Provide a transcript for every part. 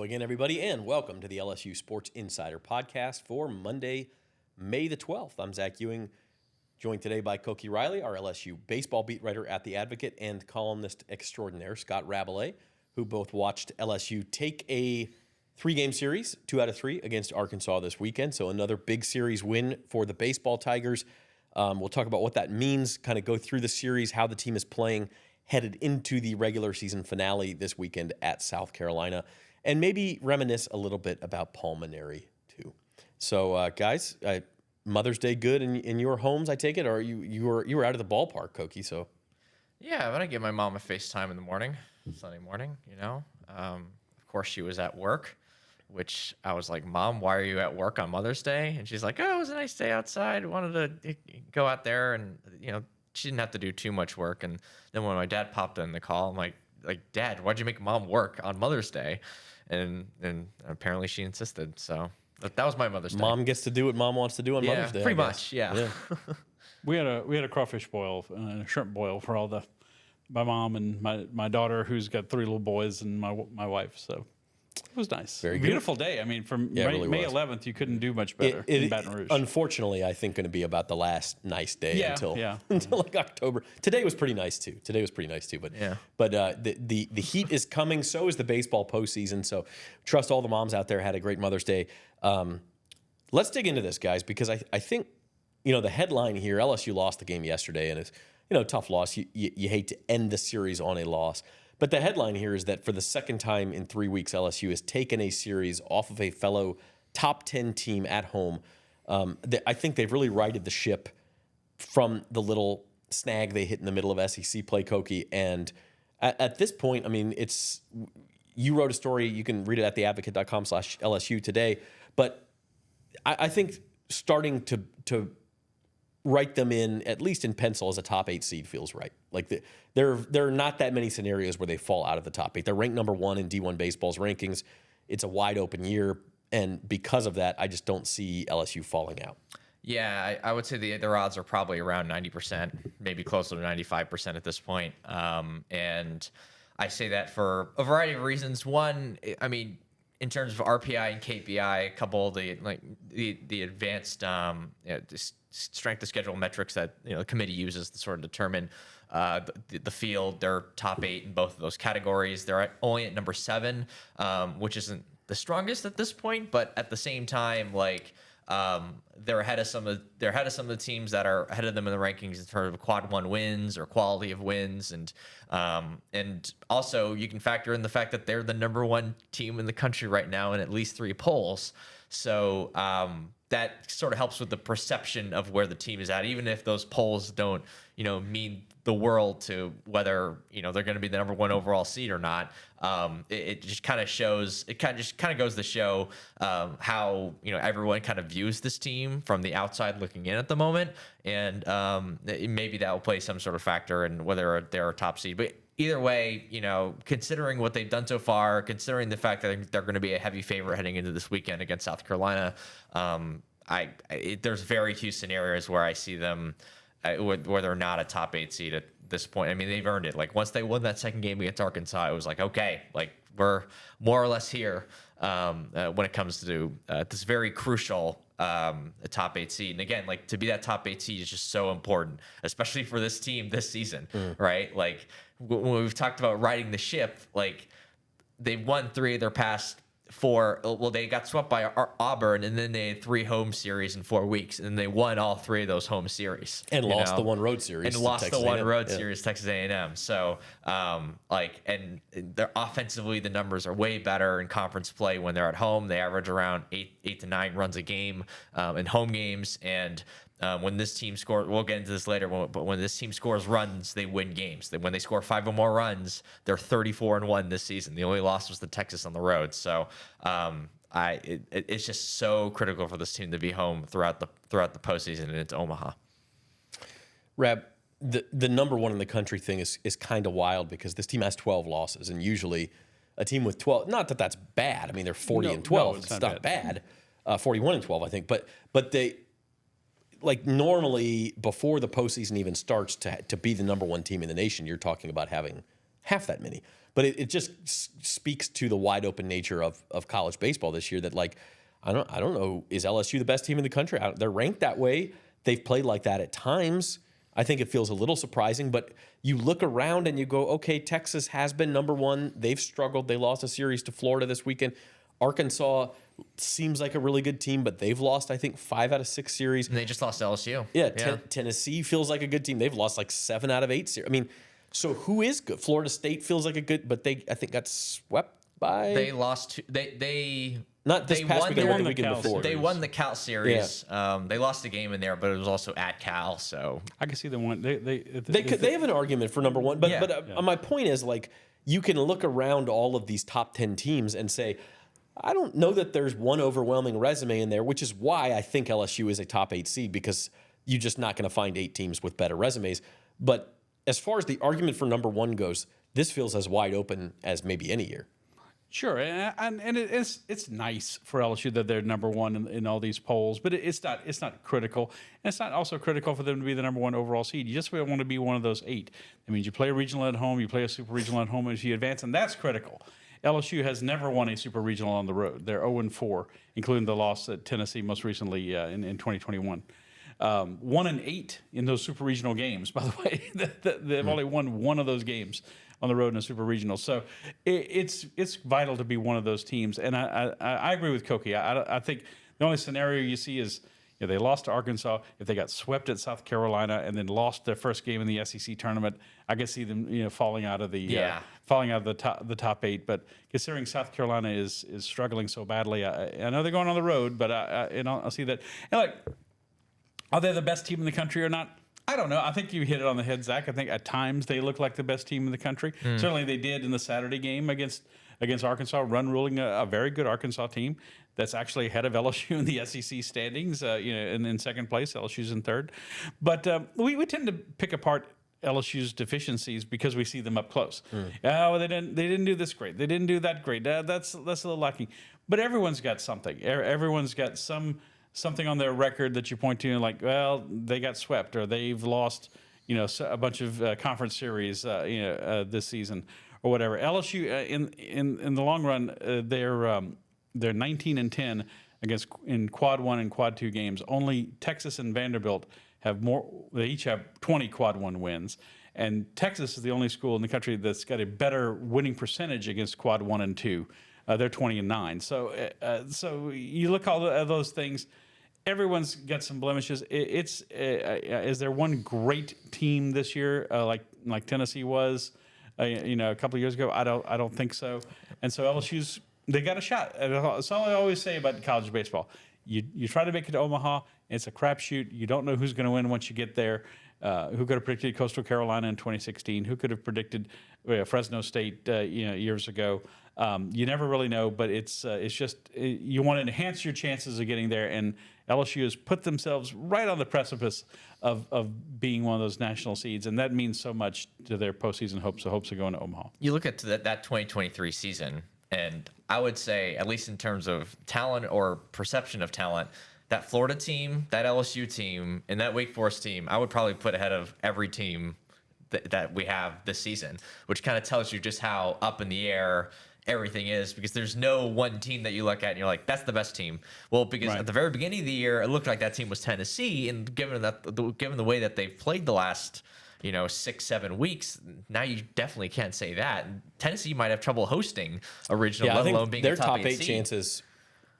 again, everybody, and welcome to the LSU Sports Insider podcast for Monday, May the 12th. I'm Zach Ewing, joined today by Koki Riley, our LSU baseball beat writer at The Advocate, and columnist extraordinaire, Scott Rabalais, who both watched LSU take a three-game series, 2 out of 3, against Arkansas this weekend. So another big series win for the baseball Tigers. We'll talk about what that means, kind of go through the series, how the team is playing, headed into the regular season finale this weekend at South Carolina, and maybe reminisce a little bit about Paul Mainieri too. So, guys, Mother's Day good in your homes, I take it, or you were out of the ballpark, Koki? So, yeah, but I give my mom a FaceTime in the morning, Sunday morning. Of course she was at work, which I was like, Mom, why are you at work on Mother's Day? And she's like, oh, it was a nice day outside. Wanted to go out there, and she didn't have to do too much work. And then when my dad popped in the call, I'm like, Dad, why'd you make Mom work on Mother's Day? And apparently she insisted. So that was my Mother's Day. Mom gets to do what Mom wants to do on Mother's Day. Pretty much, yeah. We had a crawfish boil and a shrimp boil for my mom and my daughter, who's got 3 little boys, and my wife. So it was nice. Very good. Beautiful day. I mean, from May 11th, you couldn't do much better in Baton Rouge. Unfortunately, I think going to be about the last nice day until like October. Today was pretty nice too. But the heat is coming. So is the baseball postseason. So trust all the moms out there had a great Mother's Day. Let's dig into this, guys, because I think the headline here: LSU lost the game yesterday, and it's tough loss. You hate to end the series on a loss. But the headline here is that for the second time in 3 weeks, LSU has taken a series off of a fellow top 10 team at home. I think they've really righted the ship from the little snag they hit in the middle of SEC play, Koki. And at this point, I mean, you wrote a story. You can read it at theadvocate.com/LSU today. But I think starting to write them in, at least in pencil, as a top 8 seed feels right. Like there are not that many scenarios where they fall out of the top 8. They're ranked number 1 in D1 baseball's rankings. It's a wide open year, and because of that, I just don't see LSU falling out. Yeah, I would say their odds are probably around 90%, maybe closer to 95% at this point. And I say that for a variety of reasons. One, I mean, in terms of RPI and KPI, a couple of the advanced strength of schedule metrics that the committee uses to sort of determine the field, they're top 8 in both of those categories. They're only at number 7, which isn't the strongest at this point, but at the same time, they're ahead of some of the teams that are ahead of them in the rankings in terms of quad 1 wins or quality of wins, and also you can factor in the fact that they're the number 1 team in the country right now in at least 3 polls. So that sort of helps with the perception of where the team is at, even if those polls don't mean the world to whether they're going to be the number 1 overall seed or not. It just kind of shows. It kind of goes to show how everyone kind of views this team from the outside looking in at the moment, and maybe that will play some sort of factor in whether they're a top seed. But either way, considering what they've done so far, considering the fact that they're going to be a heavy favorite heading into this weekend against South Carolina, there's very few scenarios where I see them where they're not a top 8 seed at this point. I mean, they've earned it. Like, once they won that second game against Arkansas, it was like, okay, we're more or less here when it comes to this very crucial top 8 seed. And again, to be that top 8 seed is just so important, especially for this team this season, right? When we've talked about riding the ship, they've won 3 of their past 4. Well, they got swept by Auburn, and then they had 3 home series in 4 weeks, and they won all 3 of those home series and lost the one road series. Texas A&M. So, and they're offensively, the numbers are way better in conference play when they're at home. They average around 8 to 9 runs a game in home games, and when this team scores, we'll get into this later, but when this team scores runs, they win games. When they score 5 or more runs, they're 34-1 this season. The only loss was to Texas on the road. So it's just so critical for this team to be home throughout the postseason and into Omaha. Rab, the number 1 in the country thing is kind of wild, because this team has 12 losses, and usually a team with 12, not that that's bad. I mean, they're 40-12. No, it's not bad. 41-12, I think. But they, normally before the postseason even starts, to be the number 1 team in the nation, you're talking about having half that many. But it just speaks to the wide open nature of college baseball this year. That like I don't know, is LSU the best team in the country? They're ranked that way. They've played like that at times. I think it feels a little surprising, but you look around and you go, okay, Texas has been number one. They've struggled. They lost a series to Florida this weekend. Arkansas seems like a really good team, but they've lost, I think, 5 out of 6 series. And they just lost to LSU. Yeah, Tennessee feels like a good team. They've lost like 7 out of 8 series. I mean, so who is good? Florida State feels like a good, but they, I think, got swept by. They lost to, they not this past weekend, the weekend before. They won the Cal series. Yeah. They lost a game in there, but it was also at Cal. So I can see them one. They have an argument for number one, but my point is, like, you can look around all of these top 10 teams and say, I don't know that there's one overwhelming resume in there, which is why I think LSU is a top 8 seed, because you're just not going to find 8 teams with better resumes. But as far as the argument for number one goes, this feels as wide open as maybe any year. Sure, and it's nice for LSU that they're number one in all these polls, but it's not critical, and it's not also critical for them to be the number one overall seed. You just want to be one of those 8. That means you play a regional at home, you play a super regional at home as you advance, and that's critical. LSU has never won a super regional on the road. They're 0-4, including the loss at Tennessee most recently in 2021. 1-8 in those super regional games, by the way. They've only won one of those games on the road in a super regional. So it's vital to be one of those teams. And I agree with Koki. I think the only scenario you see is, you know, they lost to Arkansas. If they got swept at South Carolina and then lost their first game in the SEC tournament, I could see them, you know, falling out of the top 8. But considering South Carolina is struggling so badly, I know they're going on the road, but I'll see that. And like, are they the best team in the country or not? I don't know. I think you hit it on the head, Zach. I think at times they look like the best team in the country. Certainly they did in the Saturday game against Arkansas, ruling a very good Arkansas team that's actually ahead of LSU in the SEC standings. In second place, LSU's in third. But we tend to pick apart LSU's deficiencies because we see them up close. Oh, they didn't do this great. They didn't do that great. That's a little lacking. But everyone's got something. Everyone's got something on their record that you point to and like, well, they got swept or they've lost, a bunch of conference series, this season or whatever. LSU in the long run, they're 19-10 in quad 1 and quad 2 games. Only Texas and Vanderbilt have more. They each have 20 quad 1 wins. And Texas is the only school in the country that's got a better winning percentage against quad 1 and 2. They're 20-9. So you look at all those things. Everyone's got some blemishes. Is there one great team this year like Tennessee was, a couple of years ago? I don't think so. And so LSU's they got a shot. That's all I always say about college baseball. You try to make it to Omaha. It's a crapshoot. You don't know who's going to win once you get there. Who could have predicted Coastal Carolina in 2016? Who could have predicted Fresno State years ago? You never really know, but it's just you want to enhance your chances of getting there, and LSU has put themselves right on the precipice of being one of those national seeds, and that means so much to their postseason hopes of going to Omaha. You look at that 2023 season, and I would say, at least in terms of talent or perception of talent, that Florida team, that LSU team, and that Wake Forest team, I would probably put ahead of every team that we have this season, which kind of tells you just how up in the air everything is, because there's no one team that you look at and you're like, that's the best team. Well, because at the very beginning of the year, it looked like that team was Tennessee, and given the way that they've played the last 6-7 weeks, now you definitely can't say that. Tennessee might have trouble hosting a regional, let alone being their a top 8 seed. chances.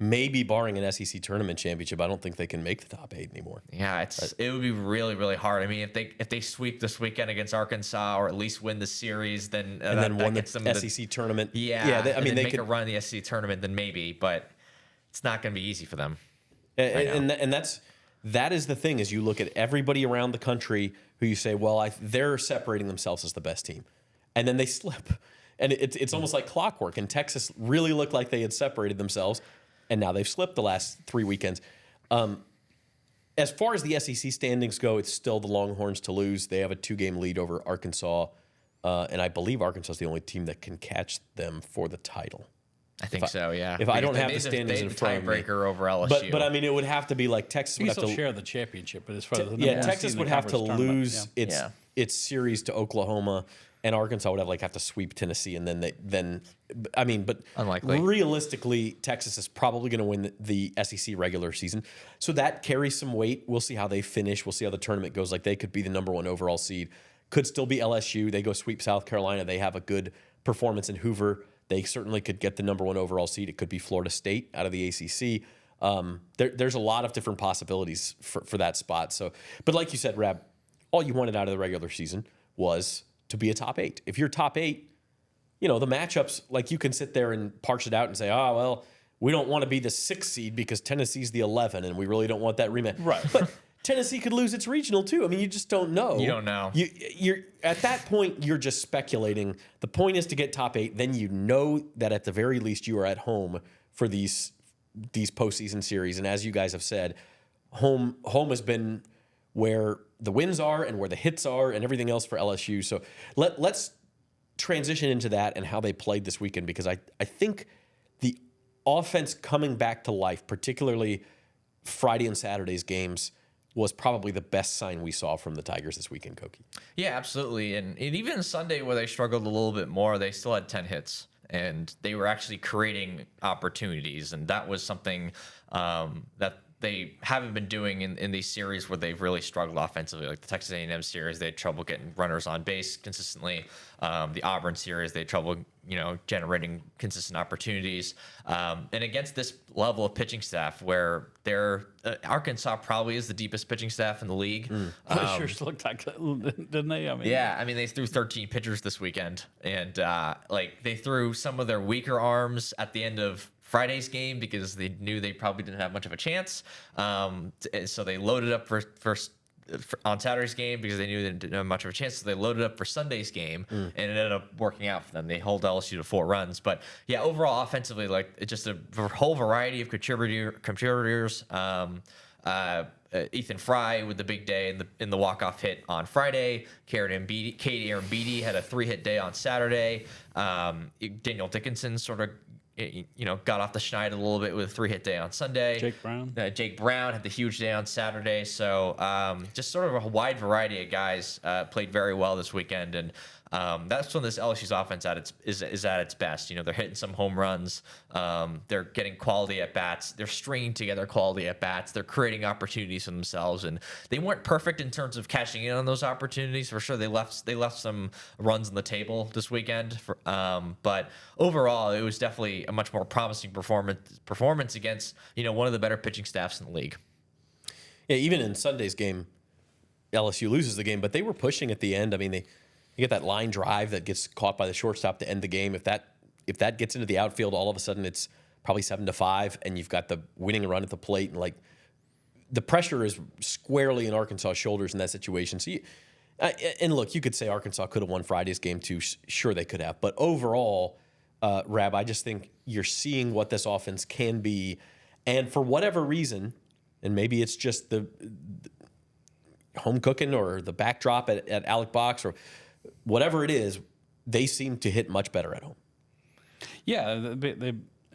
Maybe barring an SEC tournament championship, I don't think they can make the top 8 anymore. Yeah, it would be really, really hard. I mean, if they sweep this weekend against Arkansas, or at least win the series, then then won the them SEC tournament. Yeah, they make a run in the SEC tournament, then maybe, but it's not going to be easy for them. And that is the thing, is you look at everybody around the country who you say, well, they're separating themselves as the best team, and then they slip, and it's almost like clockwork. And Texas really looked like they had separated themselves. And now they've slipped the last 3 weekends. As far as the SEC standings go, it's still the Longhorns to lose. They have a 2-game lead over Arkansas, and I believe Arkansas is the only team that can catch them for the title. I think so, yeah. If I don't have the standings in front of me, tiebreaker over LSU. But I mean, it would have to be like Texas would have to share the championship. But as far as Texas would have to lose its series to Oklahoma. and Arkansas would have to sweep Tennessee, and but unlikely. Realistically, Texas is probably going to win the SEC regular season, so that carries some weight. We'll see how they finish. We'll see how the tournament goes. Like, they could be the number 1 overall seed, could still be LSU. They go sweep South Carolina. They have a good performance in Hoover. They certainly could get the number 1 overall seed. It could be Florida State out of the ACC. There's a lot of different possibilities for that spot. So, but like you said, Rab, all you wanted out of the regular season was to be a top 8. If you're top 8, the matchups, like, you can sit there and parse it out and say, oh, well, we don't want to be the 6th seed because Tennessee's the 11, and we really don't want that rematch. Right. But Tennessee could lose its regional too. I mean, you just don't know. You don't know. You're at that point, you're just speculating. The point is to get top 8. Then you know that at the very least you are at home for these postseason series. And as you guys have said, home has been where the wins are and where the hits are and everything else for LSU. So let's transition into that and how they played this weekend, because I think the offense coming back to life, particularly Friday and Saturday's games, was probably the best sign we saw from the Tigers this weekend, Koki. Yeah, absolutely. And even Sunday, where they struggled a little bit more, they still had 10 hits. And they were actually creating opportunities. And that was something that they haven't been doing in these series where they've really struggled offensively. Like the Texas A&M series, they had trouble getting runners on base consistently. The Auburn series, they had trouble, generating consistent opportunities. And against this level of pitching staff, where Arkansas probably is the deepest pitching staff in the league. Sure looked like that, didn't they? They threw 13 pitchers this weekend, and they threw some of their weaker arms at the end of Friday's game because they knew they probably didn't have much of a chance. So they loaded up for on Saturday's game because they knew they didn't have much of a chance. So they loaded up for Sunday's game, and it ended up working out for them. They held LSU to 4 runs. But yeah, overall offensively, it's just a whole variety of contributors. Ethan Fry with the big day in the walk-off hit on Friday. Aaron Beatty had a 3-hit day on Saturday. Daniel Dickinson sort of got off the schneid a little bit with a 3-hit day on Sunday. Jake Brown had the huge day on Saturday. So just sort of a wide variety of guys played very well this weekend. And that's when this LSU's offense is at its best. They're hitting some home runs. They're getting quality at bats. They're stringing together quality at bats. They're creating opportunities for themselves, and they weren't perfect in terms of cashing in on those opportunities. For sure, they left some runs on the table this weekend. But overall, it was definitely a much more promising performance against one of the better pitching staffs in the league. Yeah, even in Sunday's game, LSU loses the game, but they were pushing at the end. I mean, you get that line drive that gets caught by the shortstop to end the game. If that gets into the outfield, all of a sudden it's probably 7-5, and you've got the winning run at the plate, and the pressure is squarely in Arkansas' shoulders in that situation. So, and look, you could say Arkansas could have won Friday's game too. Sure, they could have, but overall, Rab, I just think you're seeing what this offense can be, and for whatever reason, and maybe it's just the home cooking or the backdrop at Alec Box or whatever it is, they seem to hit much better at home. Yeah,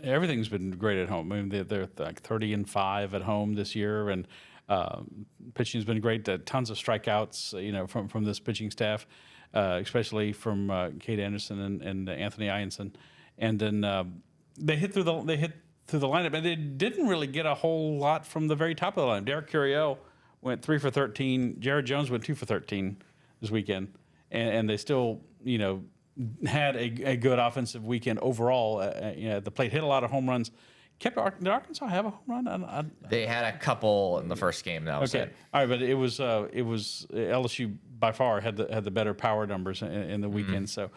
everything's been great at home. I mean, they're like 30-5 at home this year, and pitching's been great. Tons of strikeouts, from this pitching staff, especially from Kate Anderson and Anthony Ianson. And then they hit through the lineup, and they didn't really get a whole lot from the very top of the line. Derek Curiel went 3 for 13. Jared Jones went 2 for 13 this weekend, and they still, had a good offensive weekend overall. The plate hit a lot of home runs. Did Arkansas have a home run? They had a couple in the first game. That was okay. it. All right, but it was LSU by far had the better power numbers in the weekend. So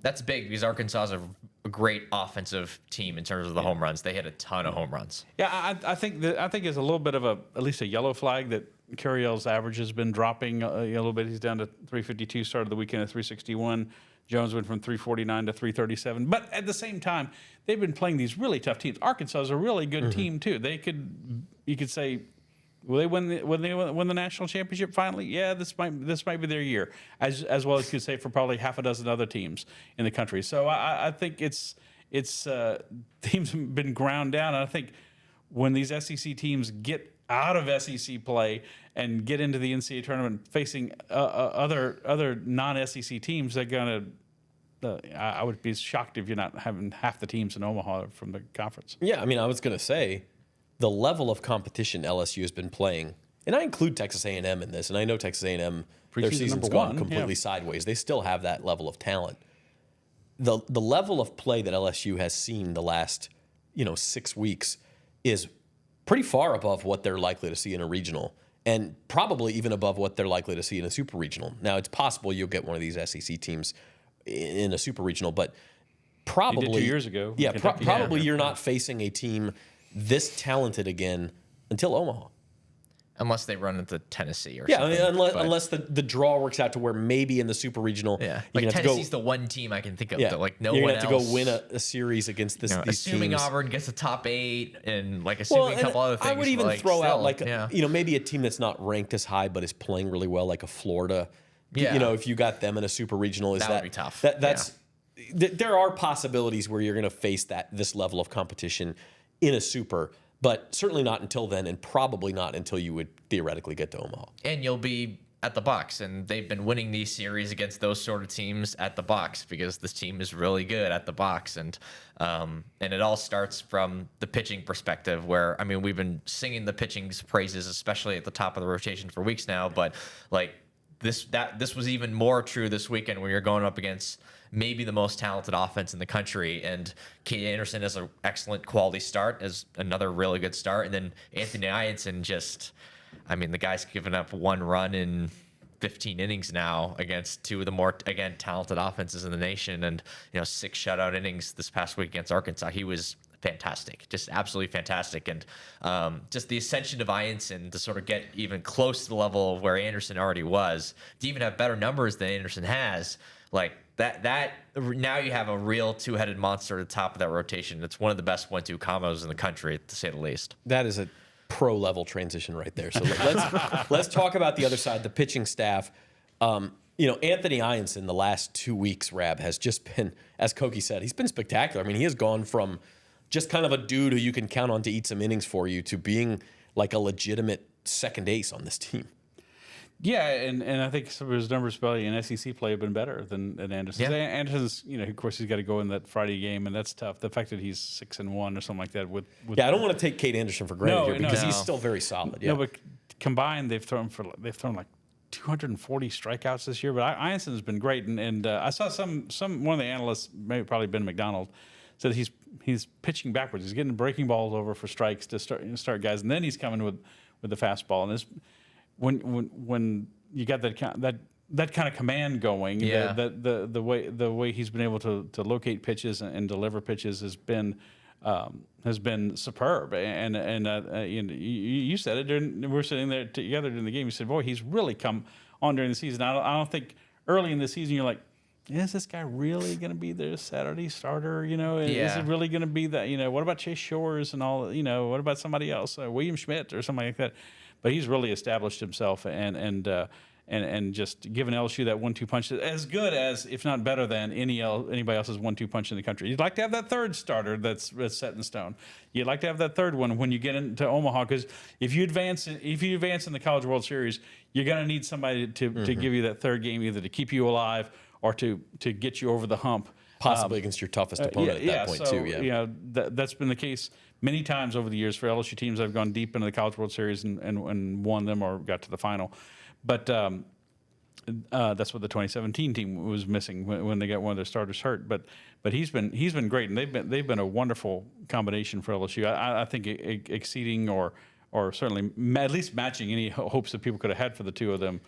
that's big because Arkansas is a great offensive team in terms of the home runs. They hit a ton of home runs. Yeah, I think it's a little bit of at least a yellow flag that Curiel's average has been dropping a little bit. He's down to 352. Started the weekend at 361. Jones went from 349 to 337. But at the same time, they've been playing these really tough teams. Arkansas is a really good team too. You could say, will they win the national championship finally? Yeah, this might be their year. As well as you could say for probably half a dozen other teams in the country. So I think it's teams have been ground down. And I think when these SEC teams get out of SEC play and get into the NCAA tournament facing other non-SEC teams, they're going to I would be shocked if you're not having half the teams in Omaha from the conference. Yeah, I mean, I was going to say the level of competition LSU has been playing, and I include Texas A&M in this, and I know Texas A&M, their season's gone completely sideways. They still have that level of talent. The level of play that LSU has seen the last 6 weeks is pretty far above what they're likely to see in a regional, and probably even above what they're likely to see in a super regional. Now, it's possible you'll get one of these SEC teams in a super regional, but probably 2 years ago. Yeah, probably you're not facing a team this talented again until Omaha. Unless they run into Tennessee or something. Yeah, unless the draw works out to where maybe in the super regional, like Tennessee's the one team I can think of that like no one else. You're going to have to go win a series against these assuming teams. Auburn gets a top 8 and like assuming a couple other things. I would even throw out maybe a team that's not ranked as high but is playing really well, like a Florida. Yeah. If you got them in a super regional, that would be tough. There are possibilities where you're going to face this level of competition in a super. But certainly not until then, and probably not until you would theoretically get to Omaha. And you'll be at the Bucs, and they've been winning these series against those sort of teams at the Bucs because this team is really good at the Bucs, and it all starts from the pitching perspective. Where we've been singing the pitching's praises, especially at the top of the rotation for weeks now, but like this was even more true this weekend when you're going up against maybe the most talented offense in the country, and Kate Anderson has an excellent quality start, as another really good start, and then Anthony Ianson the guy's given up 1 run in 15 innings now against 2 of the more talented offenses in the nation, and 6 shutout innings this past week against Arkansas. He was fantastic, just absolutely fantastic, and just the ascension of Ianson to sort of get even close to the level of where Anderson already was, to even have better numbers than Anderson has, like that now you have a real 2-headed monster at the top of that rotation. It's one of the best 1-2 combos in the country, to say the least. That is a pro level transition right there. So let's talk about the other side, the pitching staff. Anthony Ianson the last 2 weeks, Rab, has just been, as Koki said, he's been spectacular. He has gone from just kind of a dude who you can count on to eat some innings for you to being like a legitimate second ace on this team. Yeah, and I think some of his numbers probably in SEC play have been better than Anderson's. Yeah. Anderson's, of course, he's got to go in that Friday game, and that's tough. The fact that he's 6-1 or something like that with I don't want to take Kate Anderson for granted here because he's still very solid. Yeah. No, but combined they've thrown like 240 strikeouts this year. But Ianson has been great, and I saw one of the analysts, maybe probably Ben McDonald, said he's pitching backwards. He's getting breaking balls over for strikes to start guys, and then he's coming with the fastball. And this. When you got that kind of command going, the way he's been able to locate pitches and deliver pitches has been superb. And you said it we were sitting there together during the game. You said, "Boy, he's really come on during the season." I don't think early in the season you're like, is this guy really going to be the Saturday starter? Is it really going to be that? What about Chase Shores and all? What about somebody else, William Schmidt or something like that? But he's really established himself and just given LSU that 1-2 punch, as good as, if not better than, anybody else's 1-2 punch in the country. You'd like to have that third starter that's set in stone. You'd like to have that third one when you get into Omaha, because if you advance in the College World Series, you're going to need somebody to give you that third game, either to keep you alive or to get you over the hump. Possibly against your toughest opponent at that point, too. Yeah, that's been the case many times over the years for LSU teams. I've gone deep into the College World Series and won them or got to the final. But that's what the 2017 team was missing when they got one of their starters hurt. But he's been great, and they've been a wonderful combination for LSU. I think exceeding or certainly at least matching any hopes that people could have had for the two of them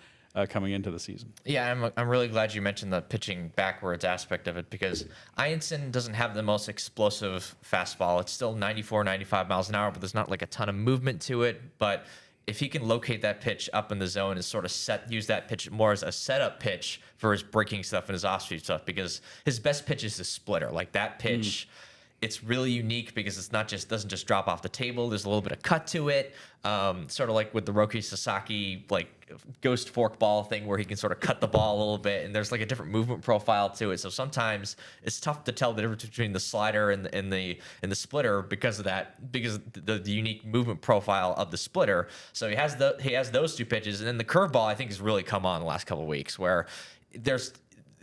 coming into the season. Yeah, I'm really glad you mentioned the pitching backwards aspect of it, because Ianson doesn't have the most explosive fastball. It's still 94, 95 miles an hour, but there's not like a ton of movement to it. But if he can locate that pitch up in the zone and sort of use that pitch more as a setup pitch for his breaking stuff and his off-speed stuff, because his best pitch is the splitter. Like that pitch It's really unique because it's doesn't just drop off the table. There's a little bit of cut to it, sort of like with the Roki Sasaki ghost forkball thing, where he can sort of cut the ball a little bit, and there's like a different movement profile to it. So sometimes it's tough to tell the difference between the slider and the splitter because of that, because the unique movement profile of the splitter. So he has those two pitches, and then the curveball I think has really come on the last couple of weeks, where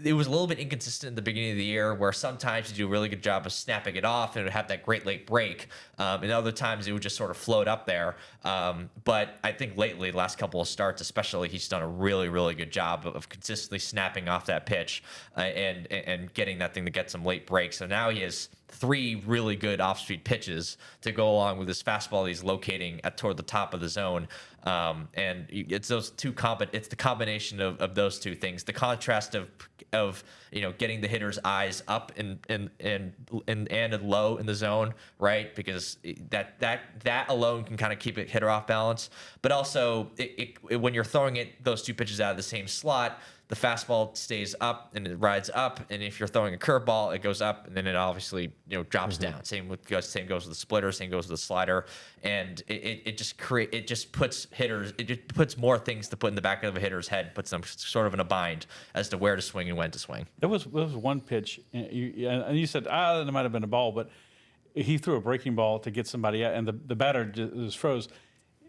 it was a little bit inconsistent in the beginning of the year, where sometimes you do a really good job of snapping it off and it would have that great late break. And other times it would just sort of float up there. But I think lately, the last couple of starts especially, he's done a really, really good job of consistently snapping off that pitch and getting that thing to get some late breaks. So now he has 3 really good off-speed pitches to go along with his fastball he's locating toward the top of the zone. And it's those two it's the combination of those two things, the contrast of getting the hitter's eyes up and low in the zone, right? Because that alone can kind of keep a hitter off balance. But also when you're throwing those two pitches out of the same slot, the fastball stays up and it rides up, and if you're throwing a curveball, it goes up and then it obviously drops down. Same goes with the splitter, same goes with the slider, and it just puts more things to put in the back of a hitter's head, puts them sort of in a bind as to where to swing and when to swing. There was one pitch, and you said there might have been a ball, but he threw a breaking ball to get somebody out, and the batter just froze.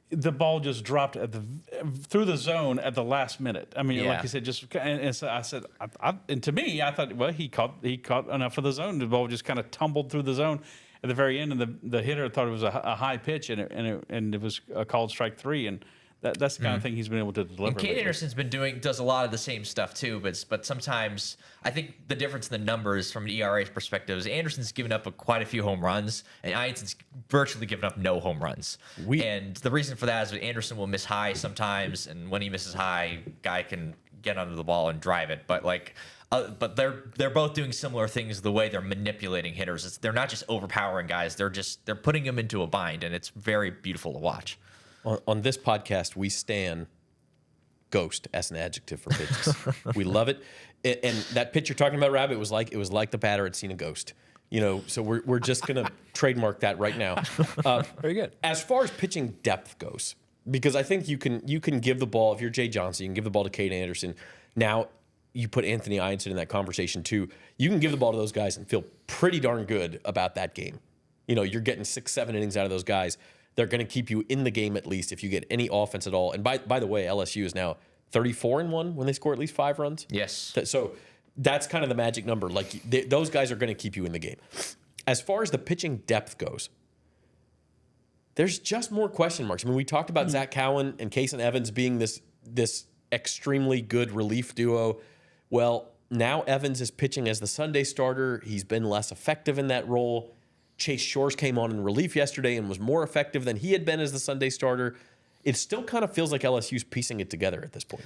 The ball just dropped through the zone at the last minute. I mean, like you said, and so I said, and to me, I thought, well, he caught enough of the zone. The ball just kind of tumbled through the zone at the very end, and the hitter thought it was a high pitch, and it was called strike 3, and that's the kind of thing he's been able to deliver. And Kate Anderson's does a lot of the same stuff too, but sometimes I think the difference in the numbers from an ERA perspective is Anderson's given up quite a few home runs, and Ianson's virtually given up no home runs. And the reason for that is that Anderson will miss high sometimes, and when he misses high, guy can get under the ball and drive it. But but they're both doing similar things the way they're manipulating hitters. They're not just overpowering guys; they're putting them into a bind, and it's very beautiful to watch. On this podcast, we stan ghost as an adjective for pitches. We love it. And that pitch you're talking about, Rabbit, it was like the batter had seen a ghost. So we're just gonna trademark that right now. Very good. As far as pitching depth goes, because I think you can give the ball, if you're Jay Johnson, you can give the ball to Kate Anderson. Now you put Anthony Ianson in that conversation too. You can give the ball to those guys and feel pretty darn good about that game. You're getting 6-7 innings out of those guys. They're going to keep you in the game at least if you get any offense at all. And by the way, LSU is now 34-1 when they score at least 5 runs. Yes. So that's kind of the magic number. Those guys are going to keep you in the game. As far as the pitching depth goes, there's just more question marks. I mean, we talked about Zach Cowan and Kason Evans being this extremely good relief duo. Well, now Evans is pitching as the Sunday starter. He's been less effective in that role. Chase Shores came on in relief yesterday and was more effective than he had been as the Sunday starter. It still kind of feels like LSU's piecing it together at this point.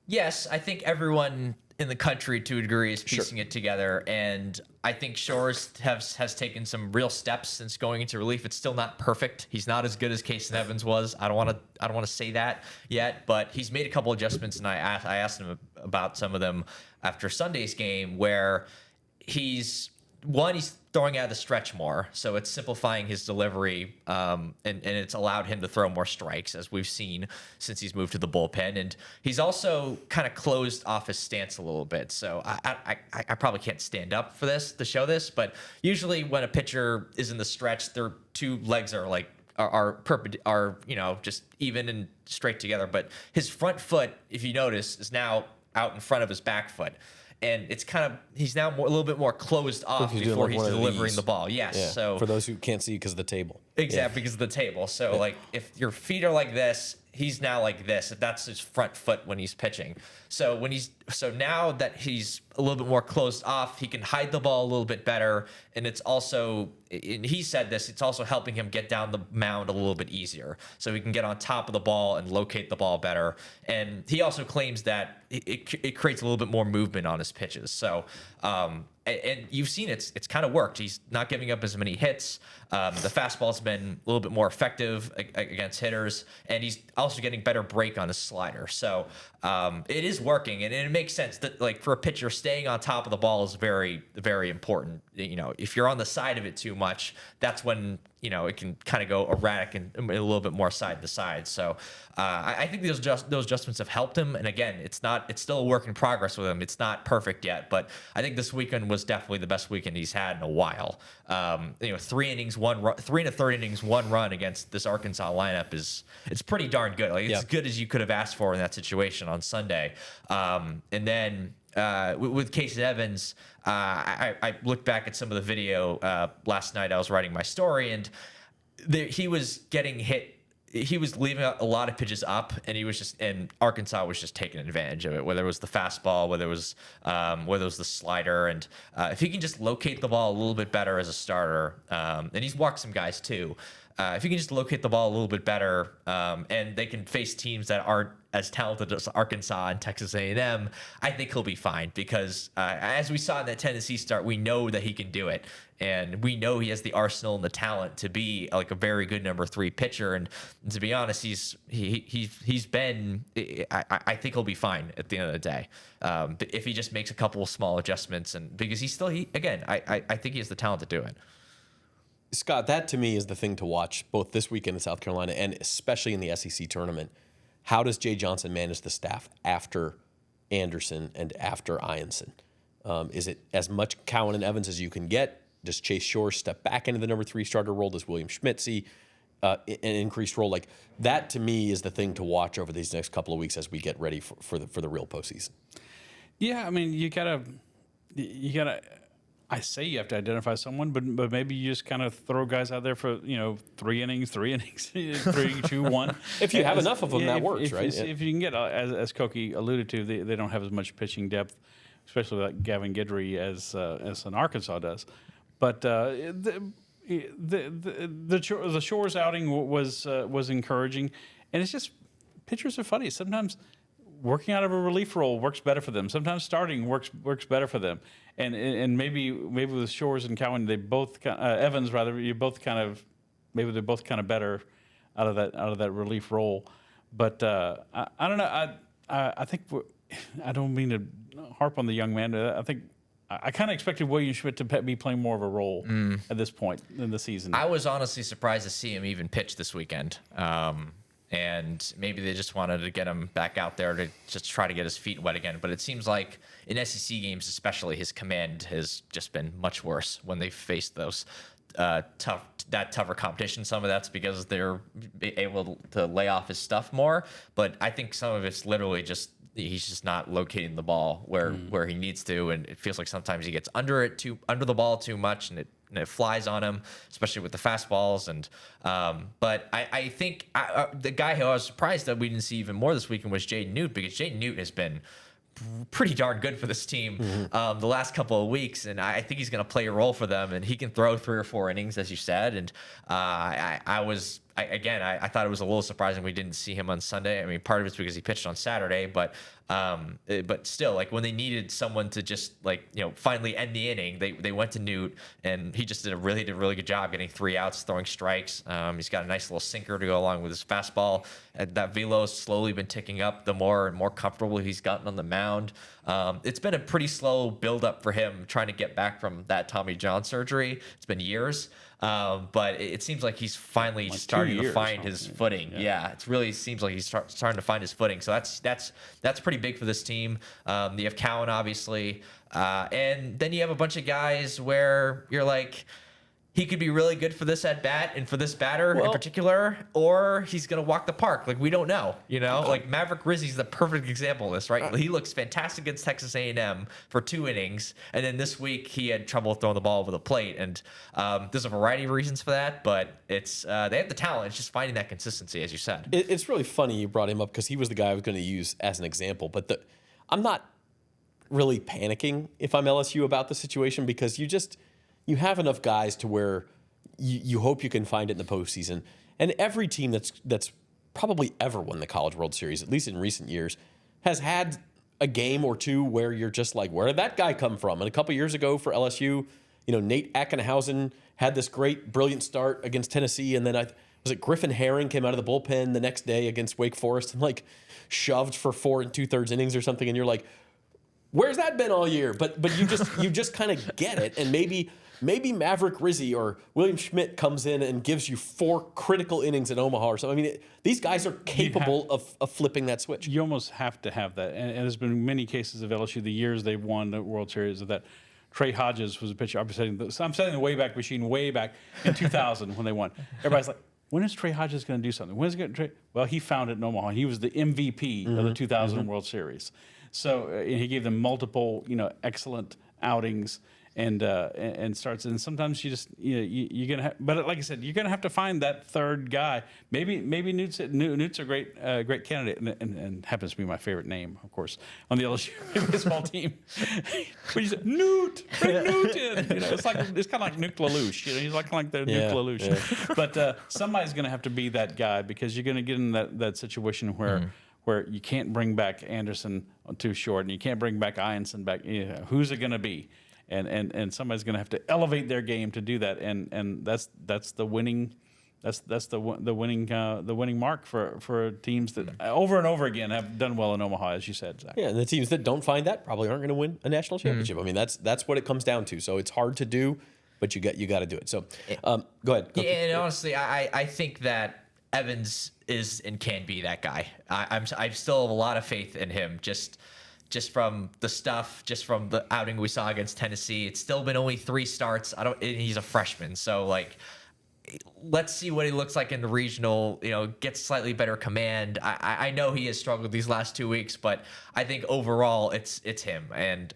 Yes, I think everyone in the country, to a degree, is piecing it together, and I think Shores has taken some real steps since going into relief. It's still not perfect. He's not as good as Kason Evans was. I don't want to say that yet, but he's made a couple adjustments, and I asked him about some of them after Sunday's game, where he's throwing out of the stretch more, so it's simplifying his delivery, and it's allowed him to throw more strikes, as we've seen since he's moved to the bullpen. And he's also kind of closed off his stance a little bit. So I probably can't stand up for this to show this, but usually when a pitcher is in the stretch, their 2 legs are just even and straight together. But his front foot, if you notice, is now out in front of his back foot. And it's he's now a little bit more closed off before he's delivering the ball. Yes. Yeah. So for those who can't see because of the table. Exactly, because of the table. So if your feet are like this, he's now like this. If that's his front foot when he's pitching. So now that he's a little bit more closed off, he can hide the ball a little bit better. And it's also, and he said this, it's also helping him get down the mound a little bit easier. So he can get on top of the ball and locate the ball better. And he also claims that it creates a little bit more movement on his pitches. So and you've seen it's kind of worked. He's not giving up as many hits. The fastball's been a little bit more effective against hitters, and he's also getting better break on the slider. So it is working, and it makes sense that, like, for a pitcher, staying on top of the ball is very, very important. You know, if you're on the side of it too much, that's when, you know, it can kind of go erratic and a little bit more side to side. So I think those adjustments have helped him. And again, it's still a work in progress with him. It's not perfect yet, but I think this weekend was definitely the best weekend he's had in a while. You know, 3 innings, 1 run, 3 1/3 innings, 1 run against this Arkansas lineup it's pretty darn good. Like, it's as good as you could have asked for in that situation on Sunday. And then with Casey Evans, I looked back at some of the video last night. I was writing my story, and he was getting hit. He was leaving a lot of pitches up, and Arkansas was just taking advantage of it. Whether it was the fastball, whether it was the slider, and if he can just locate the ball a little bit better as a starter, and he's walked some guys too. If he can just locate the ball a little bit better, and they can face teams that aren't as talented as Arkansas and Texas A&M, I think he'll be fine, because as we saw in that Tennessee start, we know that he can do it, and we know he has the arsenal and the talent to be like a very good number 3 pitcher. And to be honest, he's been. I think he'll be fine at the end of the day, if he just makes a couple of small adjustments, and because I think he has the talent to do it. Scott, that to me is the thing to watch both this weekend in South Carolina and especially in the SEC tournament. How does Jay Johnson manage the staff after Anderson and after Ianson? Is it as much Cowan and Evans as you can get? Does Chase Shore step back into the number 3 starter role? Does William Schmidt see an increased role? Like, that to me is the thing to watch over these next couple of weeks as we get ready for the real postseason. Yeah, I mean, you gotta. I say you have to identify someone, but maybe you just kind of throw guys out there for, 3 innings, 3, 2, 1. If you have enough of them, that works, right? If you can get, as Koki alluded to, they don't have as much pitching depth, especially like Gavin Guidry as an Arkansas does. But the Shores outing was encouraging, and it's just pitchers are funny. Sometimes working out of a relief role works better for them. Sometimes starting works better for them. And maybe with Shores and Cowan, they both Evans rather, they're both kind of better out of that relief role. But I don't know. I think I don't mean to harp on the young man. I think I kind of expected William Schmidt to be playing more of a role at this point in the season. I was honestly surprised to see him even pitch this weekend. And maybe they just wanted to get him back out there to just try to get his feet wet again. But it seems like in SEC games especially, his command has just been much worse when they faced those tougher competition. Some of that's because they're able to lay off his stuff more. But I think some of it's literally just he's just not locating the ball where he needs to. And it feels like sometimes he gets under the ball too much, and it flies on him, especially with the fastballs. And but I think the guy who I was surprised that we didn't see even more this weekend was Jaden Newt, because Jaden Newt has been pretty darn good for this team the last couple of weeks, and I think he's going to play a role for them, and he can throw 3 or 4 innings, as you said. And I thought it was a little surprising we didn't see him on Sunday. I mean, part of it's because he pitched on Saturday, but still, like, when they needed someone to just finally end the inning, they went to Newt, and he just did a really good job getting 3 outs, throwing strikes. He's got a nice little sinker to go along with his fastball, and that velo's slowly been ticking up the more and more comfortable he's gotten on the mound. It's been a pretty slow build up for him trying to get back from that Tommy John surgery. It's been years. But it seems like he's finally starting to find his footing. Yeah, it really seems like he's starting to find his footing. So that's pretty big for this team. You have Cowan, obviously, and then you have a bunch of guys where you're like, he could be really good for this at bat and for this batter in particular, or he's going to walk the park. Like, we don't know, like Maverick Rizzi's the perfect example of this, right? He looks fantastic against Texas A&M for 2 innings. And then this week he had trouble throwing the ball over the plate. And there's a variety of reasons for that, but it's, they have the talent. It's just finding that consistency, as you said. It's really funny you brought him up, because he was the guy I was going to use as an example, but I'm not really panicking if I'm LSU about the situation, because you have enough guys to where you hope you can find it in the postseason. And every team that's probably ever won the College World Series, at least in recent years, has had a game or two where you're just like, where did that guy come from? And a couple years ago for LSU, Nate Ackenhausen had this great, brilliant start against Tennessee, and then was it Griffin Herring came out of the bullpen the next day against Wake Forest and like shoved for 4 2/3 innings or something, and you're like, where's that been all year? But you just kind of get it, and maybe Maverick Rizzi or William Schmidt comes in and gives you 4 critical innings in Omaha or something. I mean, these guys are capable of flipping that switch. You almost have to have that, and there's been many cases of LSU the years they've won the World Series of that. Trey Hodges was a pitcher. I'm setting the Wayback Machine way back in 2000 when they won. Everybody's like, when is Trey Hodges going to do something? When is it going to? Well, he found it in Omaha. He was the MVP of the 2000 World Series. So and he gave them multiple, excellent outings and starts. And sometimes you just, you're gonna have, but like I said, you're gonna have to find that third guy. Maybe Newt's a great candidate, and happens to be my favorite name, of course, on the LSU baseball team. When you say Newt, bring Newt in, it's kind of like Nuke LaLoosh. He's like the Nuke LaLoosh. Yeah. But somebody's gonna have to be that guy, because you're gonna get in that situation where you can't bring back Anderson too short, and you can't bring back Ianson back. Who's it gonna be? And somebody's going to have to elevate their game to do that, and that's the winning winning mark for teams that over and over again have done well in Omaha, as you said, Zach. Yeah, and the teams that don't find that probably aren't going to win a national championship. I mean, that's what it comes down to. So it's hard to do, but you got to do it. So go ahead. Yeah, and honestly, I think that Evans is and can be that guy. I still have a lot of faith in him. Just from the stuff, just from the outing we saw against Tennessee. It's still been only 3 starts. He's a freshman, so like, let's see what he looks like in the regional. Gets slightly better command. I know he has struggled these last 2 weeks, but I think overall it's him. And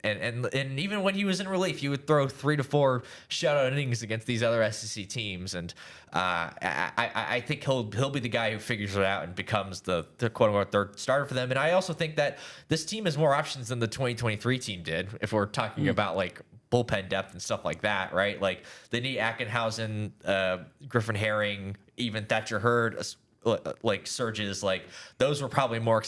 even when he was in relief, he would throw 3 to 4 shutout innings against these other SEC teams, and I think he'll be the guy who figures it out and becomes the quote unquote third starter for them. And I also think that this team has more options than the 2023 team did, if we're talking about like bullpen depth and stuff like that, right? Like they need Ackenhausen, Griffin Herring, even Thatcher Hurd, like surges, like those were probably more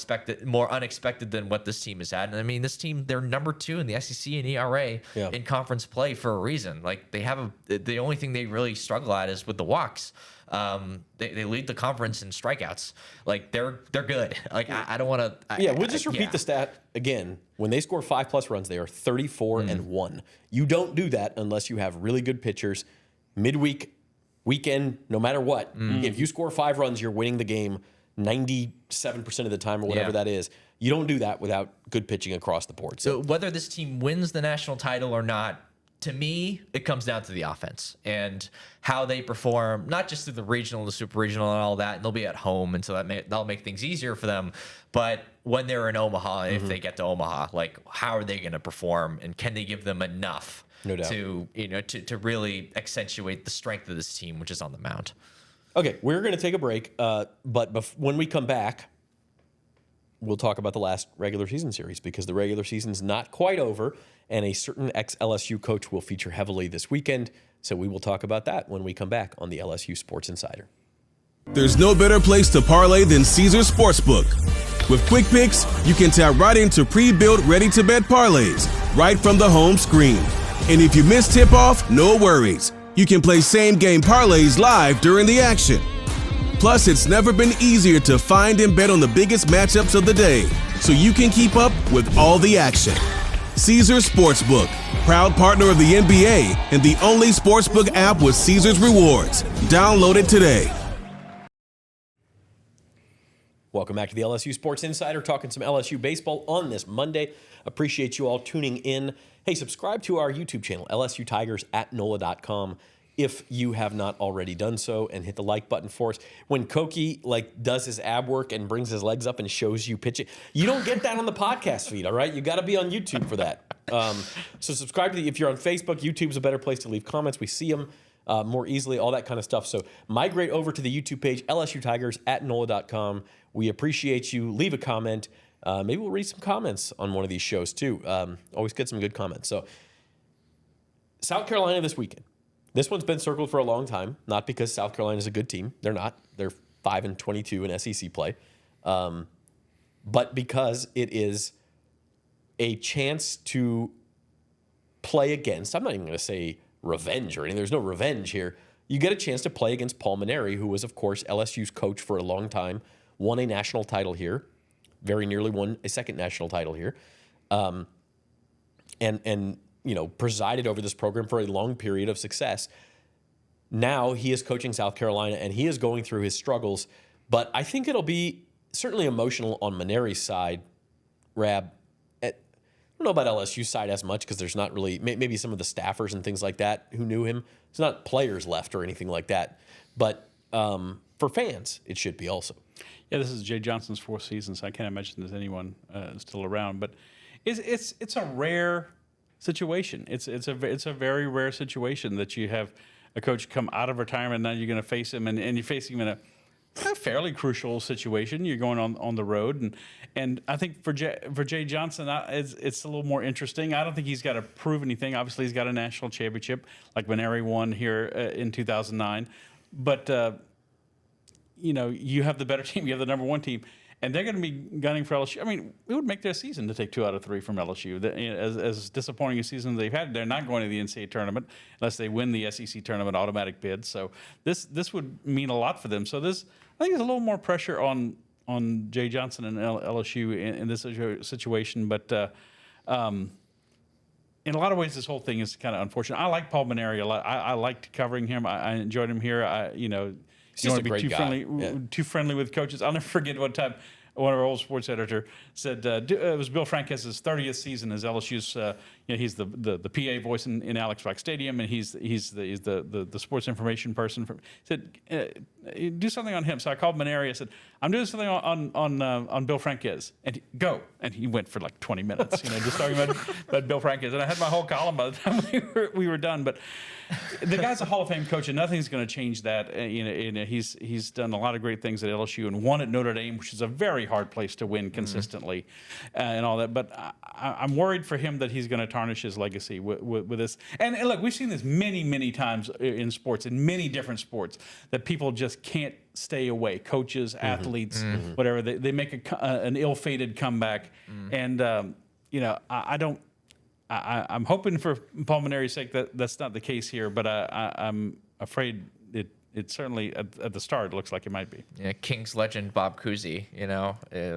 unexpected than what this team has had. And I mean, this team, they're number 2 in the SEC in ERA in conference play for a reason. Like the only thing they really struggle at is with the walks. They lead the conference in strikeouts. Like they're good. Like I don't want to. We'll just repeat the stat again. When they score 5+ runs, they are 34-1. You don't do that unless you have really good pitchers. Midweek, weekend, no matter what, if you score 5 runs, you're winning the game 97% of the time, or whatever that is. You don't do that without good pitching across the board. So whether this team wins the national title or not, to me, it comes down to the offense and how they perform, not just through the regional, the super regional, and all that. And they'll be at home, and so that'll make things easier for them. But when they're in Omaha, if they get to Omaha, like how are they going to perform, and can they give them enough to really accentuate the strength of this team, which is on the mound? Okay, we're going to take a break, but when we come back, we'll talk about the last regular season series, because the regular season's not quite over, and a certain ex-LSU coach will feature heavily this weekend. So we will talk about that when we come back on the LSU Sports Insider. There's no better place to parlay than Caesars Sportsbook. With quick picks, you can tap right into pre-built, ready-to-bet parlays right from the home screen. And if you miss tip-off, no worries. You can play same-game parlays live during the action. Plus, it's never been easier to find and bet on the biggest matchups of the day, so you can keep up with all the action. Caesars Sportsbook, proud partner of the NBA and the only sportsbook app with Caesars Rewards. Download it today. Welcome back to the LSU Sports Insider, talking some LSU baseball on this Monday. Appreciate you all tuning in. Hey, subscribe to our YouTube channel, LSU Tigers at NOLA.com, if you have not already done so, and hit the like button for us. When Koki does his ab work and brings his legs up and shows you pitching, you don't get that on the podcast feed, all right? You got to be on YouTube for that. So subscribe if you're on Facebook, YouTube's a better place to leave comments. We see them more easily, all that kind of stuff. So migrate over to the YouTube page, LSU Tigers at NOLA.com. We appreciate you. Leave a comment. Maybe we'll read some comments on one of these shows too. Always get some good comments. So South Carolina this weekend. This one's been circled for a long time, not because South Carolina is a good team. They're not. They're 5-22 in SEC play. but because it is a chance to play against, I'm not even going to say revenge or anything. There's no revenge here. You get a chance to play against Paul Mainieri, who was, of course, LSU's coach for a long time, won a national title here, very nearly won a second national title here, and presided over this program for a long period of success. Now he is coaching South Carolina, and he is going through his struggles. But I think it'll be certainly emotional on Mainieri's side, Rab. I don't know about LSU's side as much because there's not really, maybe some of the staffers and things like that who knew him. There's not players left or anything like that. But for fans, it should be also. Yeah, this is Jay Johnson's 4th season, so I can't imagine there's anyone still around. But it's a rare situation. It's a very rare situation that you have a coach come out of retirement, now you're going to face him, and you're facing him in a fairly crucial situation. You're going on the road, and I think for Jay Johnson, it's a little more interesting. I don't think he's got to prove anything. Obviously, he's got a national championship like Mainieri won here in 2009, but you have the better team. You have the number 1 team. And they're going to be gunning for LSU. I mean, it would make their season to take 2 out of 3 from LSU. As disappointing a season they've had, they're not going to the NCAA tournament unless they win the SEC tournament automatic bid. So this would mean a lot for them. So I think there's a little more pressure on Jay Johnson and LSU in this situation. But in a lot of ways, this whole thing is kind of unfortunate. I like Paul Mainieri a lot. I liked covering him. I enjoyed him here. He's just a great guy. Too friendly with coaches. I'll never forget one time one of our old sports editor said it was Bill Franquez's 30th season as LSU's. He's the PA voice in Alex Rock Stadium, and he's the sports information person. Said do something on him. So I called Mainieri. I said I'm doing something on Bill Franquez, and go. And he went for like 20 minutes, just talking about Bill Franquez. And I had my whole column by the time we were done. But the guy's a Hall of Fame coach, and nothing's going to change that. He's done a lot of great things at LSU and won at Notre Dame, which is a very hard place to win consistently, and all that. But I'm worried for him that he's going to tarnish his legacy with this. And look, we've seen this many times in sports, in many different sports, that people just can't stay away. Coaches, athletes, whatever. They make an ill-fated comeback, and I don't. I'm hoping for Paul Mainieri's sake that that's not the case here, but I'm afraid it certainly at the start looks like it might be. Yeah, Kings legend Bob Cousy,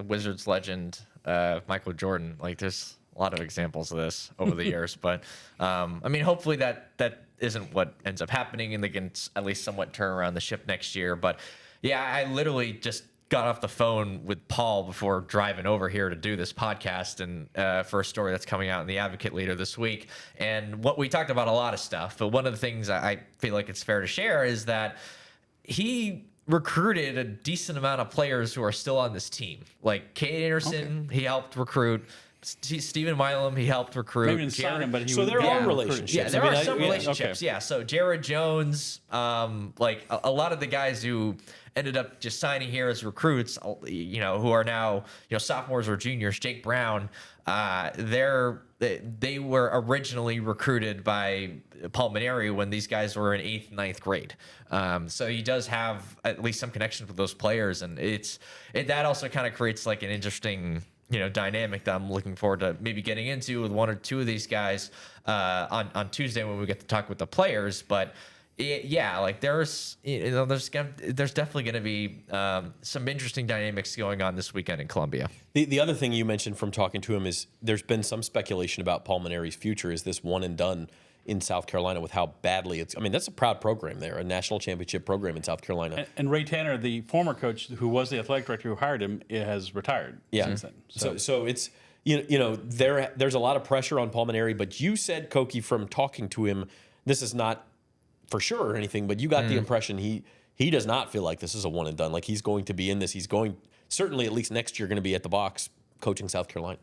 Wizards legend Michael Jordan. Like there's a lot of examples of this over the years, but hopefully that isn't what ends up happening, and they can at least somewhat turn around the ship next year. But yeah, I literally just got off the phone with Paul before driving over here to do this podcast and for a story that's coming out in the Advocate later this week. And what we talked about a lot of stuff, but one of the things I feel like it's fair to share is that he recruited a decent amount of players who are still on this team. Like Cade Anderson, he helped recruit. Stephen Milam, he helped recruit. Maybe didn't sign him, but there are relationships. Yeah, there are some relationships. Okay. Yeah, so Jared Jones, like a lot of the guys who ended up just signing here as recruits, who are now sophomores or juniors. Jake Brown, they were originally recruited by Paul Mainieri when these guys were in 8th, 9th grade. So he does have at least some connections with those players, and that also kind of creates like an interesting dynamic that I'm looking forward to maybe getting into with one or two of these guys on Tuesday when we get to talk with the players. But like there's definitely going to be some interesting dynamics going on this weekend in Columbia. The other thing you mentioned from talking to him is there's been some speculation about Paul Mainieri's future. Is this one and done in South Carolina with how badly that's a proud program there, a national championship program in South Carolina. And Ray Tanner, the former coach who was the athletic director who hired him, has retired since then. So it's, there's a lot of pressure on Paul Mainieri, but you said, Koki, from talking to him, this is not for sure or anything, but you got the impression he does not feel like this is a one and done. Like he's going to be in this. He's going, certainly at least next year, going to be at the box coaching South Carolina.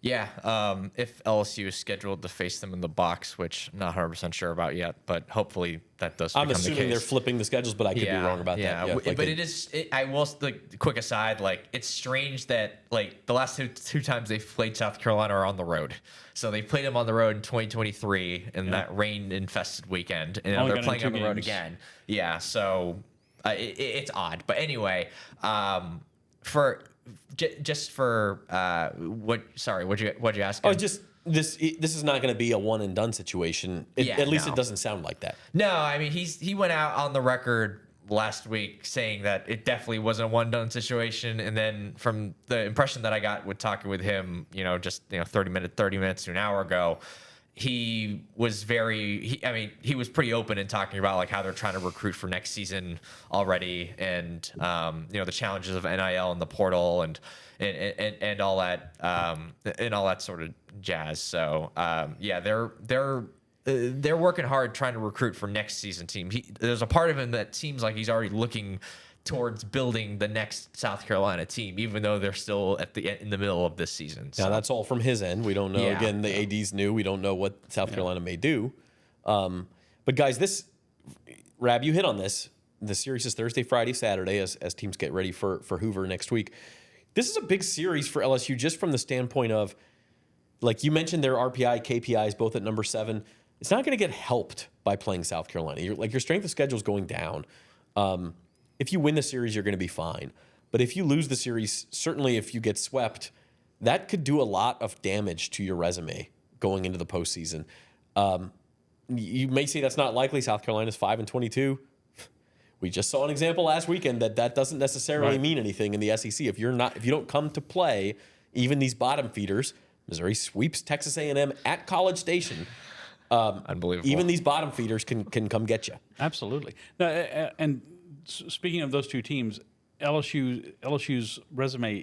Yeah, if LSU is scheduled to face them in the box, which I'm not 100% sure about yet, but hopefully that does become the case. I'm assuming they're flipping the schedules, but I could be wrong about that. Yeah, but I will, quick aside, like, it's strange that, like, the last two times they've played South Carolina are on the road. So they played them on the road in 2023 in that rain-infested weekend, and now they're playing on the road again. Yeah, so it's odd. But anyway, just for what? Sorry, what'd you ask? Oh, just this is not going to be a one and done situation. At least it doesn't sound like that. No, I mean he went out on the record last week saying that it definitely wasn't a one done situation, and then from the impression that I got with talking with him, 30 minutes to an hour ago, he was he was pretty open in talking about like how they're trying to recruit for next season already, and the challenges of NIL and the portal and all that and all that sort of jazz. So they're working hard trying to recruit for next season team. There's a part of him that seems like he's already looking towards building the next South Carolina team, even though they're still in the middle of this season. So. Now that's all from his end. We don't know. Again, the AD's new. We don't know what South Carolina may do. But guys, Rab, you hit on this. The series is Thursday, Friday, Saturday as teams get ready for Hoover next week. This is a big series for LSU just from the standpoint of, like you mentioned, their RPI, KPIs both at number 7. It's not going to get helped by playing South Carolina. Your strength of schedule is going down. If you win the series, you're going to be fine. But if you lose the series, certainly if you get swept, that could do a lot of damage to your resume going into the postseason. You may say that's not likely. South Carolina's 5-22. We just saw an example last weekend that doesn't necessarily mean anything in the SEC. If you don't come to play, even these bottom feeders, Missouri sweeps Texas A&M at College Station. Unbelievable. Even these bottom feeders can come get you. Absolutely. Now, and speaking of those two teams, LSU's resume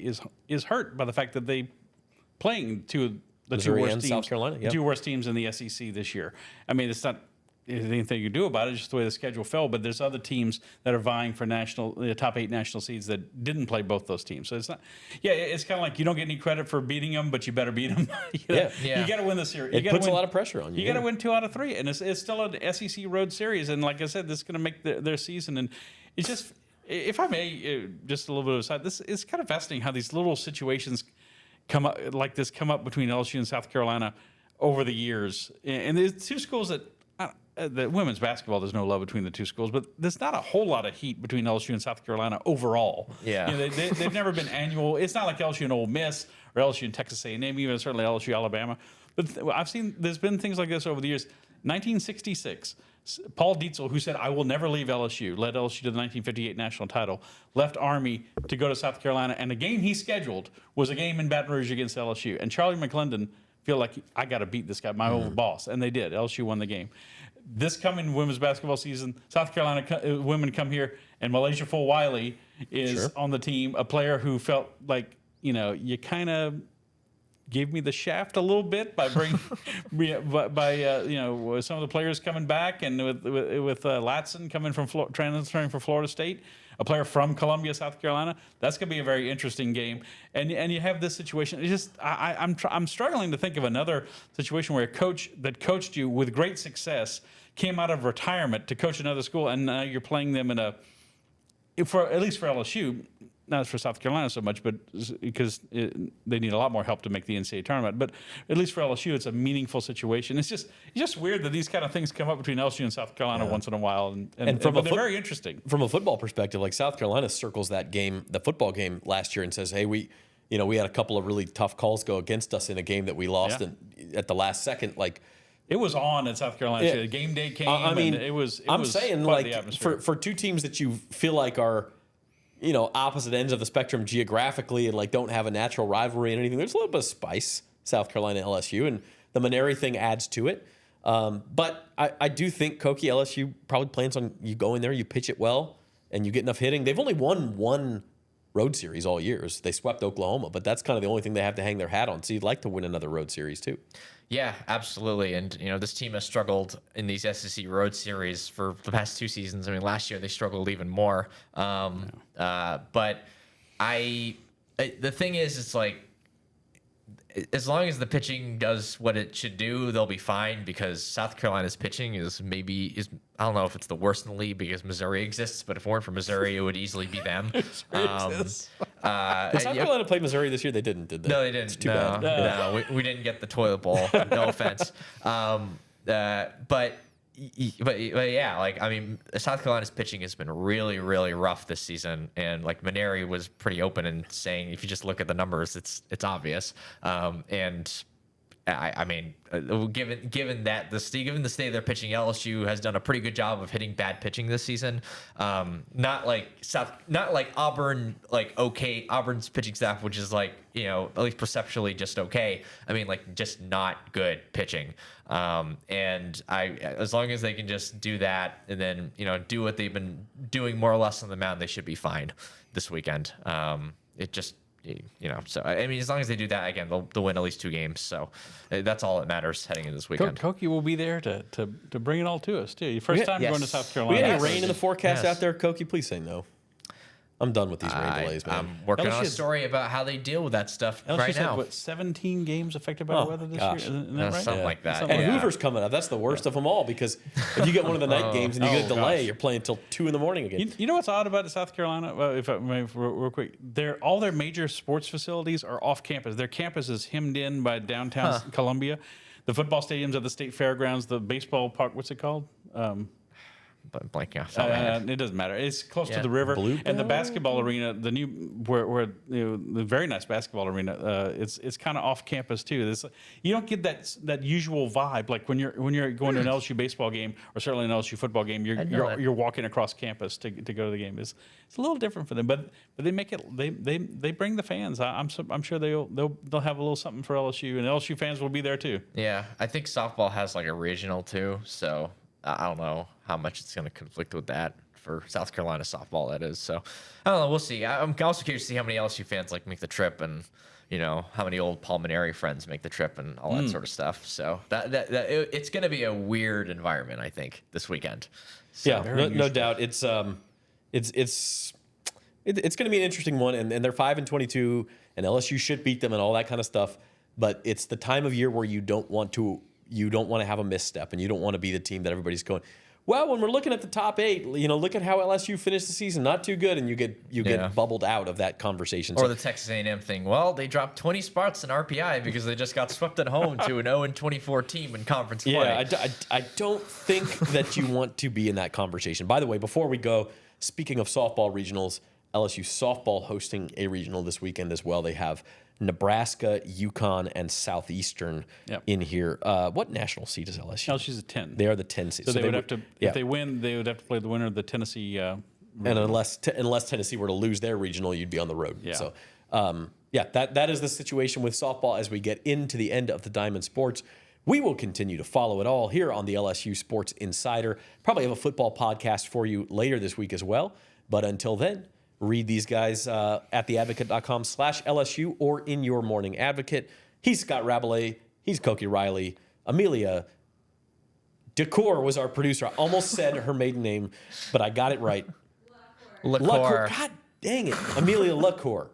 is hurt by the fact that they playing the Missouri two worst and teams, South Carolina, two worst teams in the SEC this year. I mean, it's not anything you can do about it. It's just the way the schedule fell. But there's other teams that are vying for the top 8 national seeds that didn't play both those teams. So it's not. Yeah, it's kind of like you don't get any credit for beating them, but you better beat them. You got to win the series. It puts a lot of pressure on you. You got to win 2 out of 3, and it's still an SEC road series. And like I said, this is going to make their season. And it's just, if I may, just a little bit of a side. This is kind of fascinating how these little situations come up between LSU and South Carolina over the years. And there's two schools that. The women's basketball, there's no love between the two schools, but there's not a whole lot of heat between LSU and South Carolina overall. Yeah, they've never been annual. It's not like LSU and Ole Miss or LSU and Texas A&M, even certainly LSU Alabama. But I've seen there's been things like this over the years. 1966, Paul Dietzel, who said I will never leave LSU, led LSU to the 1958 national title, left Army to go to South Carolina, and the game he scheduled was a game in Baton Rouge against LSU. And Charlie McClendon feel like I got to beat this guy, my old boss, and they did. LSU won the game. This coming women's basketball season, South Carolina women come here, and Malaysia Full-Wiley is on the team, a player who felt like, you kind of gave me the shaft a little bit by bringing, some of the players coming back, and with Latson coming from transferring from Florida State, a player from Columbia, South Carolina. That's going to be a very interesting game. And you have this situation. It's just I'm struggling to think of another situation where a coach that coached you with great success came out of retirement to coach another school, and now you're playing them at least for LSU. Not for South Carolina so much, but because they need a lot more help to make the NCAA tournament. But at least for LSU, it's a meaningful situation. It's just weird that these kind of things come up between LSU and South Carolina once in a while, and they're very interesting. From a football perspective, like South Carolina circles that game, the football game last year, and says, "Hey, we had a couple of really tough calls go against us in a game that we lost at the last second." Like it was on at South Carolina. The game day came. I mean, it was. I'm saying like for two teams that you feel like are, opposite ends of the spectrum geographically and like don't have a natural rivalry and anything. There's a little bit of spice, South Carolina, LSU, and the Mainieri thing adds to it. But I do think Koki LSU probably plans on you go in there, you pitch it well, and you get enough hitting. They've only won one road series all year. They swept Oklahoma, but that's kind of the only thing they have to hang their hat on. So you'd like to win another road series too. Yeah, absolutely. And, this team has struggled in these SEC road series for the past 2 seasons. I mean, last year they struggled even more. But the thing is, it's like, as long as the pitching does what it should do, they'll be fine, because South Carolina's pitching is I don't know if it's the worst in the league because Missouri exists, but if it weren't for Missouri, it would easily be them. South Carolina played Missouri this year? They didn't, did they? No, they didn't. It's too bad. No, we didn't get the toilet bowl. No offense. But But yeah, like, I mean, South Carolina's pitching has been really, really rough this season, and like Mainieri was pretty open in saying, if you just look at the numbers, it's obvious. And I mean, given the state of their pitching, LSU has done a pretty good job of hitting bad pitching this season. Not like Auburn, like okay, Auburn's pitching staff, which is like, you know, at least perceptually just okay. I mean, like just not good pitching. And as long as they can just do that and then, you know, do what they've been doing more or less on the mound, they should be fine this weekend. You know, so I mean, as long as they do that, again, they'll win at least 2 games. So that's all that matters heading into this weekend. Koki will be there to bring it all to us too. First time going to South Carolina. We got any rain in the forecast out there, Koki? Please say no. I'm done with these rain delays, man. I'm working on a story about how they deal with that stuff right now. What, 17 games affected by the weather this year? Isn't that right? Something like that. And Hoover's coming up. That's the worst of them all, because if you get one of the night games and you get a delay, you're playing until 2 in the morning again. You know what's odd about South Carolina? Well, if I may, real quick, all their major sports facilities are off campus. Their campus is hemmed in by downtown Columbia. The football stadium's at the state fairgrounds. The baseball park, what's it called? But blanking off. It doesn't matter. It's close to the river, and the basketball arena, the new where you know, the very nice basketball arena. It's kind of off campus too. You don't get that usual vibe like when you're going to an LSU baseball game or certainly an LSU football game. You're walking across campus to go to the game. It's a little different for them, but they make it. They bring the fans. I'm sure they'll have a little something for LSU, and LSU fans will be there too. Yeah, I think softball has like a regional too, so I don't know how much it's going to conflict with that for South Carolina softball. That is, so I don't know. We'll see. I'm also curious to see how many LSU fans like make the trip, and you know how many old Paul Mainieri friends make the trip, and all that sort of stuff. So it's going to be a weird environment, I think, this weekend. So, yeah, no doubt. It's going to be an interesting one, and they're 5-22, and LSU should beat them and all that kind of stuff. But it's the time of year where you don't want to have a misstep, and you don't want to be the team that everybody's going, well, when we're looking at the top 8, you know, look at how LSU finished the season, not too good, and you get bubbled out of that conversation. Or the Texas A&M thing. Well, they dropped 20 spots in RPI because they just got swept at home to an 0-24 team in conference play. Yeah, I don't think that you want to be in that conversation. By the way, before we go, speaking of softball regionals, LSU softball hosting a regional this weekend as well. They have Nebraska, UConn, and Southeastern in here. What national seed is LSU? LSU's a 10. They are the 10 seed. So they would have to, if they win, they would have to play the winner of the Tennessee. And unless Tennessee were to lose their regional, you'd be on the road. Yeah. So, that is the situation with softball as we get into the end of the Diamond Sports. We will continue to follow it all here on the LSU Sports Insider. Probably have a football podcast for you later this week as well. But until then, read these guys at theadvocate.com/LSU or in your morning advocate. He's Scott Rabalais. He's Koki Riley. Amelia Decor was our producer. I almost said her maiden name, but I got it right. LaCour. God dang it. Amelia LaCour.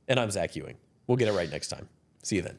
And I'm Zach Ewing. We'll get it right next time. See you then.